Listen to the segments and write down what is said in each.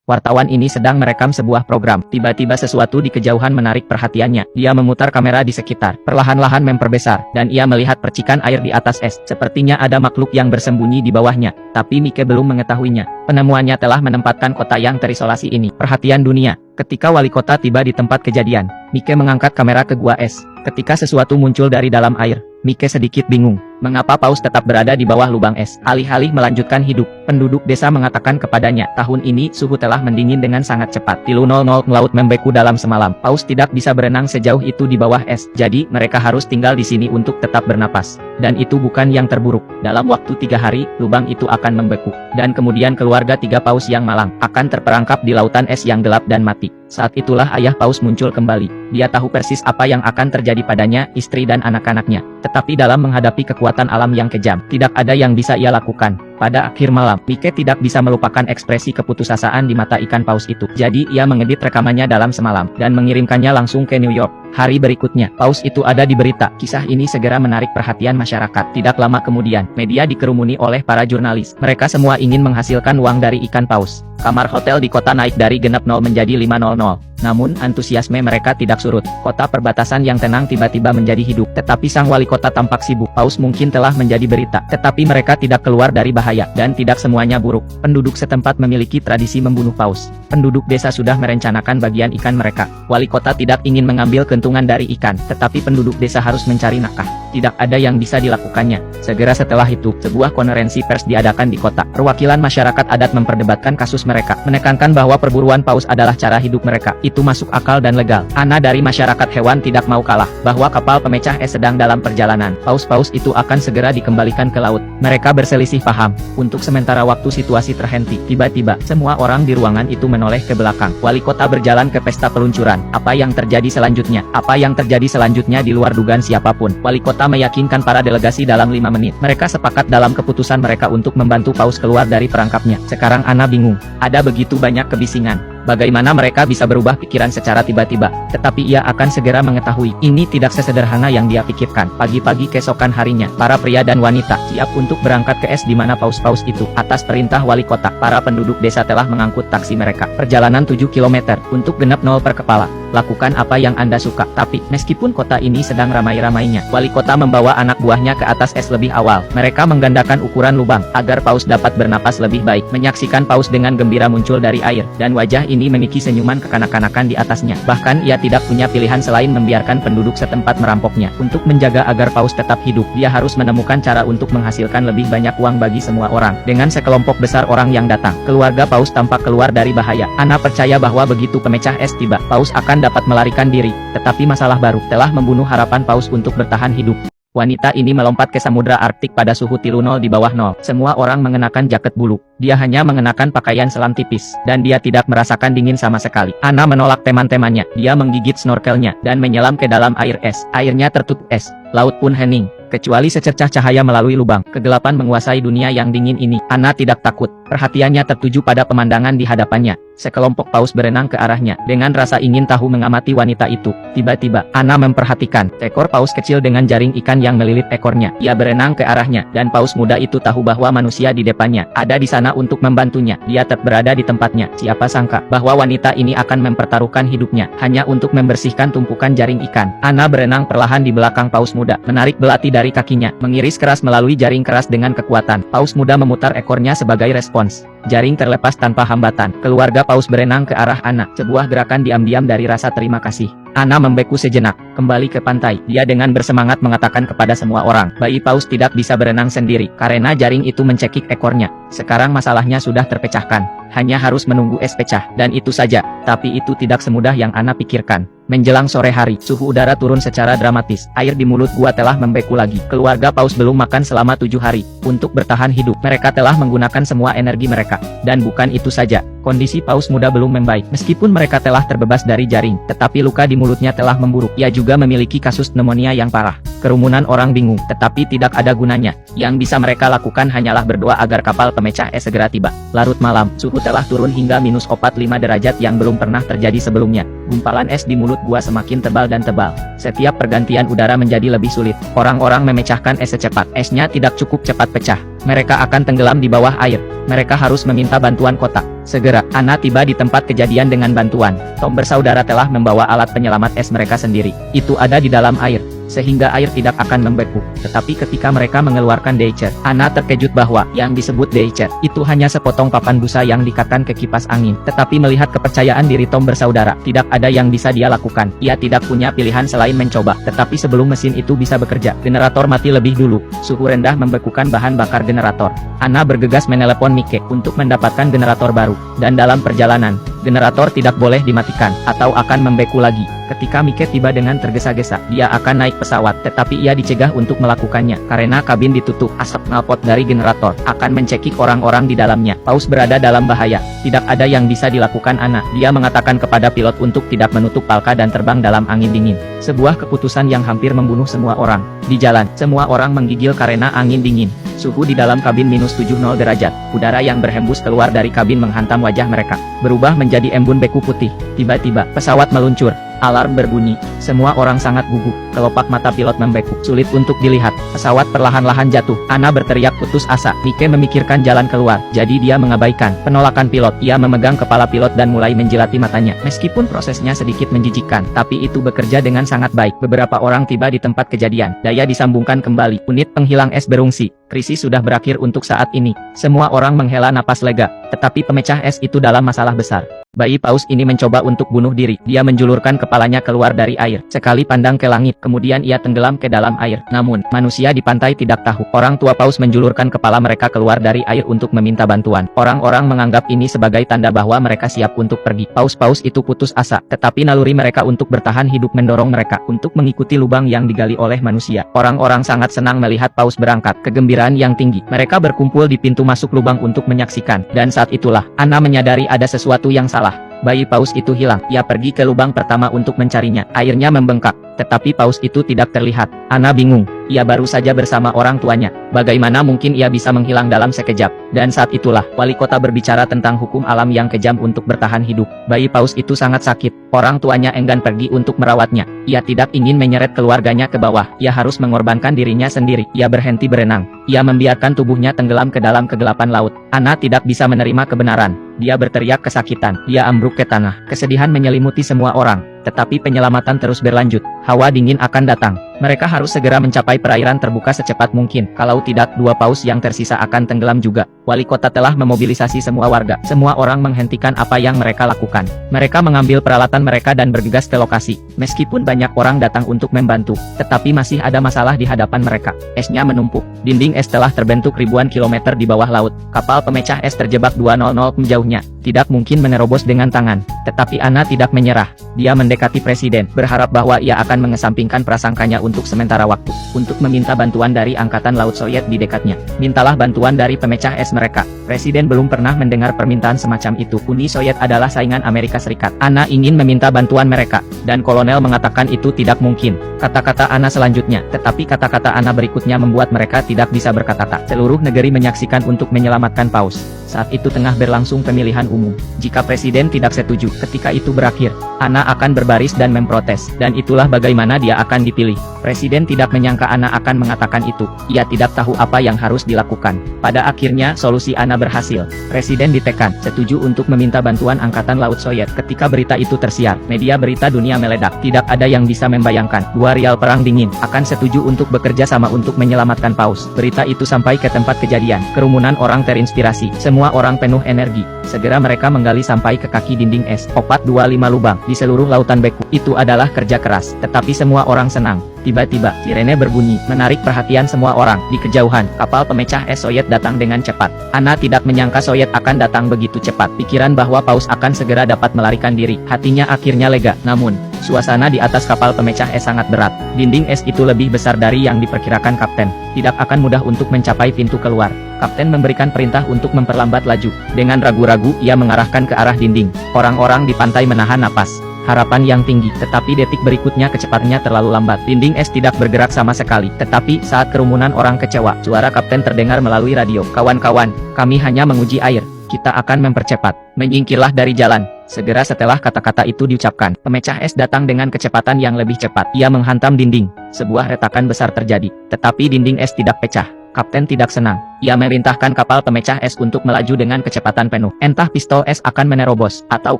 Wartawan ini sedang merekam sebuah program. Tiba-tiba sesuatu di kejauhan menarik perhatiannya. Dia memutar kamera di sekitar, perlahan-lahan memperbesar, dan ia melihat percikan air di atas es. Sepertinya ada makhluk yang bersembunyi di bawahnya, tapi Mike belum mengetahuinya. Penemuannya telah menempatkan kota yang terisolasi ini perhatian dunia. Ketika wali kota tiba di tempat kejadian, Mike mengangkat kamera ke gua es. Ketika sesuatu muncul dari dalam air, Mike sedikit bingung. Mengapa paus tetap berada di bawah lubang es? Alih-alih melanjutkan hidup, penduduk desa mengatakan kepadanya, tahun ini suhu telah mendingin dengan sangat cepat. Tilu 00 laut membeku dalam semalam. Paus tidak bisa berenang sejauh itu di bawah es. Jadi, mereka harus tinggal di sini untuk tetap bernapas. Dan itu bukan yang terburuk. Dalam waktu 3 hari, lubang itu akan membeku. Dan kemudian keluarga 3 paus yang malang akan terperangkap di lautan es yang gelap dan mati. Saat itulah ayah paus muncul kembali. Dia tahu persis apa yang akan terjadi padanya, istri dan anak-anaknya. Tetapi dalam menghadapi kekuatan alam yang kejam, tidak ada yang bisa ia lakukan. Pada akhir malam, Mike tidak bisa melupakan ekspresi keputusasaan di mata ikan paus itu. Jadi ia mengedit rekamannya dalam semalam, dan mengirimkannya langsung ke New York. Hari berikutnya, paus itu ada di berita. Kisah ini segera menarik perhatian masyarakat. Tidak lama kemudian, media dikerumuni oleh para jurnalis. Mereka semua ingin menghasilkan uang dari ikan paus. Kamar hotel di kota naik dari genap 0 menjadi 500. Namun, antusiasme mereka tidak surut. Kota perbatasan yang tenang tiba-tiba menjadi hidup. Tetapi sang wali kota tampak sibuk. Paus mungkin telah menjadi berita. Tetapi mereka tidak keluar dari bahaya. Dan tidak semuanya buruk. Penduduk setempat memiliki tradisi membunuh paus. Penduduk desa sudah merencanakan bagian ikan mereka. Wali kota tidak ingin mengambil keuntungan dari ikan. Tetapi penduduk desa harus mencari nafkah. Tidak ada yang bisa dilakukannya. Segera setelah itu, sebuah konferensi pers diadakan di kota. Perwakilan masyarakat adat memperdebatkan kasus mereka. Menekankan bahwa perburuan paus adalah cara hidup mereka. Itu masuk akal dan legal. Ana dari masyarakat hewan tidak mau kalah, bahwa kapal pemecah es sedang dalam perjalanan. Paus-paus itu akan segera dikembalikan ke laut. Mereka berselisih paham. Untuk sementara waktu situasi terhenti. Tiba-tiba, semua orang di ruangan itu menoleh ke belakang. Wali kota berjalan ke pesta peluncuran. Apa yang terjadi selanjutnya? Apa yang terjadi selanjutnya di luar dugaan siapapun. Wali kota meyakinkan para delegasi dalam 5 menit. Mereka sepakat dalam keputusan mereka untuk membantu paus keluar dari perangkapnya. Sekarang Ana bingung. Ada begitu banyak kebisingan. Bagaimana mereka bisa berubah pikiran secara tiba-tiba? Tetapi ia akan segera mengetahui, ini tidak sesederhana yang dia pikirkan. Pagi-pagi keesokan harinya, para pria dan wanita siap untuk berangkat ke es di mana paus-paus itu. Atas perintah wali kota, para penduduk desa telah mengangkut taksi mereka. Perjalanan 7 km, untuk genap 0 per kepala. Lakukan apa yang Anda suka. Tapi, meskipun kota ini sedang ramai-ramainya, wali kota membawa anak buahnya ke atas es lebih awal. Mereka menggandakan ukuran lubang, agar paus dapat bernapas lebih baik. Menyaksikan paus dengan gembira muncul dari air, dan wajah ini memiliki senyuman kekanak-kanakan di atasnya. Bahkan ia tidak punya pilihan selain membiarkan penduduk setempat merampoknya. Untuk menjaga agar paus tetap hidup, dia harus menemukan cara untuk menghasilkan lebih banyak uang bagi semua orang. Dengan sekelompok besar orang yang datang, keluarga paus tampak keluar dari bahaya. Ana percaya bahwa begitu pemecah es tiba, paus akan dapat melarikan diri. Tetapi masalah baru telah membunuh harapan paus untuk bertahan hidup. Wanita ini melompat ke samudra Arktik pada suhu tilu 0 di bawah 0. Semua orang mengenakan jaket bulu. Dia hanya mengenakan pakaian selam tipis, dan dia tidak merasakan dingin sama sekali. Ana menolak teman-temannya. Dia menggigit snorkelnya, dan menyelam ke dalam air es. Airnya tertutup es. Laut pun hening. Kecuali secercah cahaya melalui lubang. Kegelapan menguasai dunia yang dingin ini. Ana tidak takut. Perhatiannya tertuju pada pemandangan di hadapannya. Sekelompok paus berenang ke arahnya. Dengan rasa ingin tahu mengamati wanita itu. Tiba-tiba, Ana memperhatikan ekor paus kecil dengan jaring ikan yang melilit ekornya. Ia berenang ke arahnya, dan paus muda itu tahu bahwa manusia di depannya ada di sana untuk membantunya. Dia tetap berada di tempatnya. Siapa sangka bahwa wanita ini akan mempertaruhkan hidupnya hanya untuk membersihkan tumpukan jaring ikan. Ana berenang perlahan di belakang paus muda, menarik belati dari kakinya, mengiris keras melalui jaring keras dengan kekuatan. Paus muda memutar ekornya sebagai respons. Jaring terlepas tanpa hambatan. Keluarga paus berenang ke arah Ana. Sebuah gerakan diam-diam dari rasa terima kasih. Ana membeku sejenak, kembali ke pantai. Dia dengan bersemangat mengatakan kepada semua orang, bayi paus tidak bisa berenang sendiri, karena jaring itu mencekik ekornya. Sekarang masalahnya sudah terpecahkan. Hanya harus menunggu es pecah, dan itu saja. Tapi itu tidak semudah yang Ana pikirkan. Menjelang sore hari, suhu udara turun secara dramatis. Air di mulut gua telah membeku lagi. Keluarga paus belum makan selama 7 hari. Untuk bertahan hidup, mereka telah menggunakan semua energi mereka. Dan bukan itu saja, kondisi paus muda belum membaik. Meskipun mereka telah terbebas dari jaring, tetapi luka di mulutnya telah memburuk. Ia juga memiliki kasus pneumonia yang parah. Kerumunan orang bingung, tetapi tidak ada gunanya. Yang bisa mereka lakukan hanyalah berdoa agar kapal pemecah es segera tiba. Larut malam, suhu telah turun hingga -45 derajat yang belum pernah terjadi sebelumnya. Gumpalan es di mulut gua semakin tebal dan tebal. Setiap pergantian udara menjadi lebih sulit. Orang-orang memecahkan es secepat. Esnya tidak cukup cepat pecah. Mereka akan tenggelam di bawah air. Mereka harus meminta bantuan kota. Segera, Anna tiba di tempat kejadian dengan bantuan. Tom bersaudara telah membawa alat penyelamat es mereka sendiri. Itu ada di dalam air, sehingga air tidak akan membeku. Tetapi ketika mereka mengeluarkan Deicher, Anna terkejut bahwa yang disebut Deicher itu hanya sepotong papan busa yang diikatkan ke kipas angin. Tetapi melihat kepercayaan diri Tom bersaudara, tidak ada yang bisa dia lakukan. Ia tidak punya pilihan selain mencoba. Tetapi sebelum mesin itu bisa bekerja, generator mati lebih dulu. Suhu rendah membekukan bahan bakar generator. Anna bergegas menelepon Mike untuk mendapatkan generator baru. Dan dalam perjalanan, generator tidak boleh dimatikan, atau akan membeku lagi. Ketika Mike tiba dengan tergesa-gesa, dia akan naik pesawat, tetapi ia dicegah untuk melakukannya, karena kabin ditutup. Asap knalpot dari generator akan mencekik orang-orang di dalamnya. Paus berada dalam bahaya. Tidak ada yang bisa dilakukan Anna. Dia mengatakan kepada pilot untuk tidak menutup palka dan terbang dalam angin dingin. Sebuah keputusan yang hampir membunuh semua orang. Di jalan, semua orang menggigil karena angin dingin. Suhu di dalam kabin -70 derajat. Udara yang berhembus keluar dari kabin menghantam wajah mereka, berubah menjadi embun beku putih. Tiba-tiba, pesawat meluncur. Alarm berbunyi. Semua orang sangat gugup. Kelopak mata pilot membeku. Sulit untuk dilihat. Pesawat perlahan-lahan jatuh. Anna berteriak putus asa. Mike memikirkan jalan keluar. Jadi dia mengabaikan penolakan pilot. Ia memegang kepala pilot dan mulai menjilati matanya. Meskipun prosesnya sedikit menjijikkan, tapi itu bekerja dengan sangat baik. Beberapa orang tiba di tempat kejadian. Daya disambungkan kembali. Unit penghilang es berungsi. Krisis sudah berakhir untuk saat ini. Semua orang menghela napas lega. Tetapi pemecah es itu dalam masalah besar. Bayi paus ini mencoba untuk bunuh diri. Dia menjulurkan kepalanya keluar dari air. Sekali pandang ke langit, kemudian ia tenggelam ke dalam air. Namun, manusia di pantai tidak tahu. Orang tua paus menjulurkan kepala mereka keluar dari air untuk meminta bantuan. Orang-orang menganggap ini sebagai tanda bahwa mereka siap untuk pergi. Paus-paus itu putus asa, tetapi naluri mereka untuk bertahan hidup mendorong mereka untuk mengikuti lubang yang digali oleh manusia. Orang-orang sangat senang melihat paus berangkat. Kegembiraan yang tinggi. Mereka berkumpul di pintu masuk lubang untuk menyaksikan. Dan saat itulah, Anna menyadari ada sesuatu yang salah. Bayi paus itu hilang. Ia pergi ke lubang pertama untuk mencarinya. Airnya membengkak, tetapi paus itu tidak terlihat. Anna bingung. Ia baru saja bersama orang tuanya. Bagaimana mungkin ia bisa menghilang dalam sekejap? Dan saat itulah, wali kota berbicara tentang hukum alam yang kejam untuk bertahan hidup. Bayi paus itu sangat sakit. Orang tuanya enggan pergi untuk merawatnya. Ia tidak ingin menyeret keluarganya ke bawah. Ia harus mengorbankan dirinya sendiri. Ia berhenti berenang. Ia membiarkan tubuhnya tenggelam ke dalam kegelapan laut. Anna tidak bisa menerima kebenaran. Dia berteriak kesakitan. Dia ambruk ke tanah. Kesedihan menyelimuti semua orang. Tetapi penyelamatan terus berlanjut. Hawa dingin akan datang. Mereka harus segera mencapai perairan terbuka secepat mungkin. Kalau tidak, dua paus yang tersisa akan tenggelam juga. Wali kota telah memobilisasi semua warga. Semua orang menghentikan apa yang mereka lakukan. Mereka mengambil peralatan mereka dan bergegas ke lokasi. Meskipun banyak orang datang untuk membantu, tetapi masih ada masalah di hadapan mereka. Esnya menumpuk. Dinding es telah terbentuk ribuan kilometer di bawah laut. Kapal pemecah es terjebak 200 menjauhnya. Tidak mungkin menerobos dengan tangan. Tetapi Anna tidak menyerah. Dia mendekati presiden, berharap bahwa ia akan mengesampingkan prasangkanya untuk sementara waktu, untuk meminta bantuan dari Angkatan Laut Soviet di dekatnya. Mintalah bantuan dari pemecah es mereka. Presiden belum pernah mendengar permintaan semacam itu. Uni Soviet adalah saingan Amerika Serikat. Anna ingin meminta bantuan mereka, dan kolonel mengatakan itu tidak mungkin. Kata-kata Anna selanjutnya, tetapi kata-kata Anna berikutnya membuat mereka tidak bisa berkata-kata. Seluruh negeri menyaksikan untuk menyelamatkan paus. Saat itu tengah berlangsung pemilihan umum. Jika presiden tidak setuju, ketika itu berakhir, Anna akan berbaris dan memprotes, dan itulah bagaimana dia akan dipilih. Presiden tidak menyangka Anna akan mengatakan itu. Ia tidak tahu apa yang harus dilakukan. Pada akhirnya, solusi Anna berhasil. Presiden ditekan, setuju untuk meminta bantuan Angkatan Laut Soviet. Ketika berita itu tersiar, media berita dunia meledak. Tidak ada yang bisa membayangkan, dua rial perang dingin, akan setuju untuk bekerja sama untuk menyelamatkan paus. Berita itu sampai ke tempat kejadian. Kerumunan orang terinspirasi. Semua orang penuh energi. Segera mereka menggali sampai ke kaki dinding es. 425 lubang di seluruh lautan beku. Itu adalah kerja keras, tetapi semua orang senang. Tiba-tiba, sirene berbunyi, menarik perhatian semua orang. Di kejauhan, kapal pemecah es Soviet datang dengan cepat. Anna tidak menyangka Soviet akan datang begitu cepat. Pikiran bahwa paus akan segera dapat melarikan diri. Hatinya akhirnya lega. Namun, suasana di atas kapal pemecah es sangat berat. Dinding es itu lebih besar dari yang diperkirakan kapten. Tidak akan mudah untuk mencapai pintu keluar. Kapten memberikan perintah untuk memperlambat laju. Dengan ragu-ragu, ia mengarahkan ke arah dinding. Orang-orang di pantai menahan napas. Harapan yang tinggi, tetapi detik berikutnya kecepatannya terlalu lambat. Dinding es tidak bergerak sama sekali. Tetapi, saat kerumunan orang kecewa, suara kapten terdengar melalui radio. Kawan-kawan, kami hanya menguji air. Kita akan mempercepat. Menyingkirlah dari jalan. Segera setelah kata-kata itu diucapkan, pemecah es datang dengan kecepatan yang lebih cepat. Ia menghantam dinding. Sebuah retakan besar terjadi, tetapi dinding es tidak pecah. Kapten tidak senang. Ia memerintahkan kapal pemecah es untuk melaju dengan kecepatan penuh. Entah pistol es akan menerobos, atau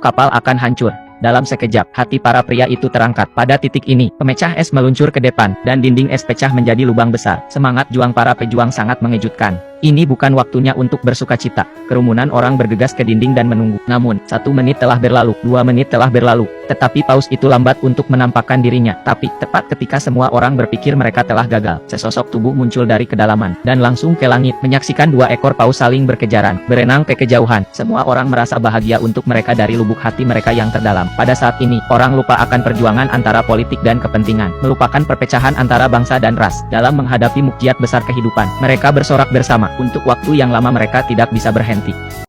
kapal akan hancur. Dalam sekejap, hati para pria itu terangkat. Pada titik ini, pemecah es meluncur ke depan, dan dinding es pecah menjadi lubang besar. Semangat juang para pejuang sangat mengejutkan. Ini bukan waktunya untuk bersukacita. Kerumunan orang bergegas ke dinding dan menunggu. Namun, 1 menit telah berlalu, 2 menit telah berlalu. Tetapi paus itu lambat untuk menampakkan dirinya. Tapi, tepat ketika semua orang berpikir mereka telah gagal, sesosok tubuh muncul dari kedalaman, dan langsung ke langit, menyaksikan 2 ekor paus saling berkejaran, berenang ke kejauhan. Semua orang merasa bahagia untuk mereka dari lubuk hati mereka yang terdalam. Pada saat ini, orang lupa akan perjuangan antara politik dan kepentingan, melupakan perpecahan antara bangsa dan ras. Dalam menghadapi mukjizat besar kehidupan, mereka bersorak bersama. Untuk waktu yang lama mereka tidak bisa berhenti.